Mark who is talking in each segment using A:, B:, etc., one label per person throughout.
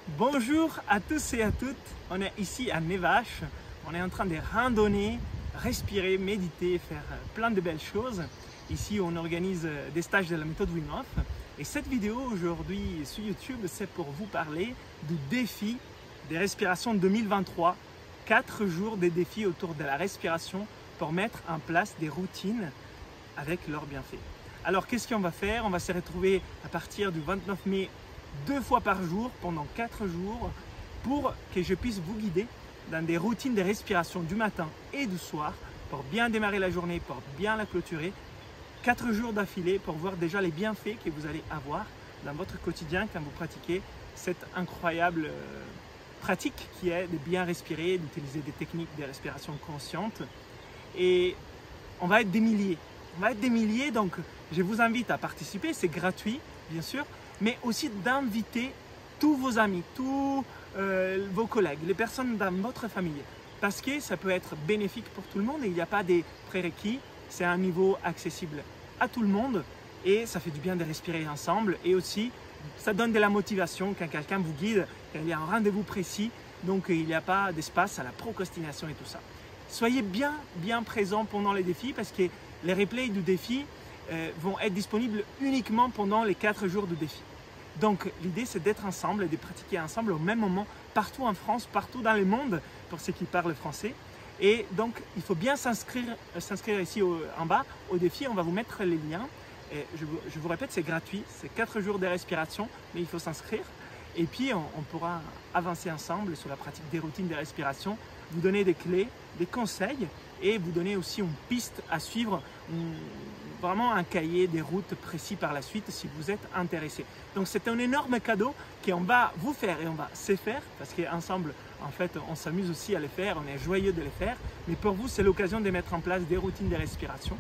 A: Bonjour à tous et à toutes, on est ici à Nevache, on est en train de randonner, respirer, méditer, faire plein de belles choses. Ici on organise des stages de la méthode Wim Hof et cette vidéo aujourd'hui sur YouTube c'est pour vous parler du défi des respirations 2023. 4 jours de défis autour de la respiration pour mettre en place des routines avec leurs bienfaits. Alors qu'est-ce qu'on va faire? On va se retrouver à partir du 29 mai 2 fois par jour pendant 4 jours pour que je puisse vous guider dans des routines de respiration du matin et du soir pour bien démarrer la journée, pour bien la clôturer. 4 jours d'affilée pour voir déjà les bienfaits que vous allez avoir dans votre quotidien quand vous pratiquez cette incroyable pratique qui est de bien respirer, d'utiliser des techniques de respiration consciente. Et on va être des milliers. On va être des milliers, donc je vous invite à participer, c'est gratuit bien sûr, mais aussi d'inviter tous vos amis, tous vos collègues, les personnes dans votre famille, parce que ça peut être bénéfique pour tout le monde et il n'y a pas des prérequis, c'est un niveau accessible à tout le monde et ça fait du bien de respirer ensemble et aussi ça donne de la motivation quand quelqu'un vous guide, quand il y a un rendez-vous précis, donc il n'y a pas d'espace à la procrastination et tout ça. Soyez bien présents pendant les défis parce que les replays du défi vont être disponibles uniquement pendant les 4 jours de défi. Donc l'idée c'est d'être ensemble et de pratiquer ensemble au même moment, partout en France, partout dans le monde, pour ceux qui parlent français. Et donc il faut bien s'inscrire ici en bas au défi, on va vous mettre les liens. Et je vous répète, c'est gratuit, c'est 4 jours de respiration, mais il faut s'inscrire. Et puis on pourra avancer ensemble sur la pratique des routines de respiration, vous donner des clés, des conseils et vous donner aussi une piste à suivre, vraiment un cahier des routes précis par la suite si vous êtes intéressé. Donc c'est un énorme cadeau qu'on va vous faire et on va se faire parce qu'ensemble en fait on s'amuse aussi à les faire, on est joyeux de les faire, mais pour vous c'est l'occasion de mettre en place des routines de respiration.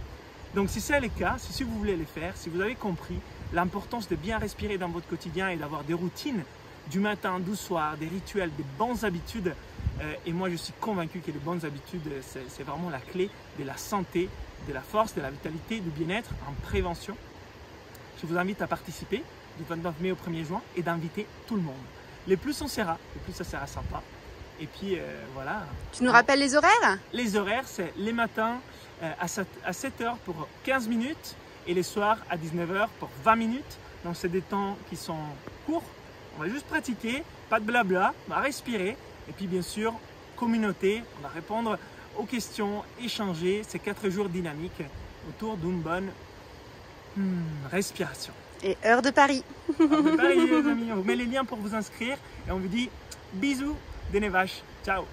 A: Donc si c'est le cas, si vous voulez les faire, si vous avez compris l'importance de bien respirer dans votre quotidien et d'avoir des routines du matin, du soir, des rituels, des bonnes habitudes, et moi je suis convaincu que les bonnes habitudes c'est vraiment la clé de la santé, de la force, de la vitalité, du bien-être en prévention. Je vous invite à participer du 29 mai au 1er juin et d'inviter tout le monde. Les plus on sera, les plus ça sera sympa. Et puis voilà.
B: Tu nous rappelles les horaires?
A: Les horaires, c'est les matins à 7 h pour 15 minutes et les soirs à 19 h pour 20 minutes. Donc c'est des temps qui sont courts. On va juste pratiquer, pas de blabla, on va respirer. Et puis bien sûr, communauté, on va répondre aux questions, échanger. C'est 4 jours dynamiques autour d'une bonne respiration.
B: Et heure de Paris.
A: Heure de Paris les amis, on vous met les liens pour vous inscrire et on vous dit bisous des Nevache. Ciao.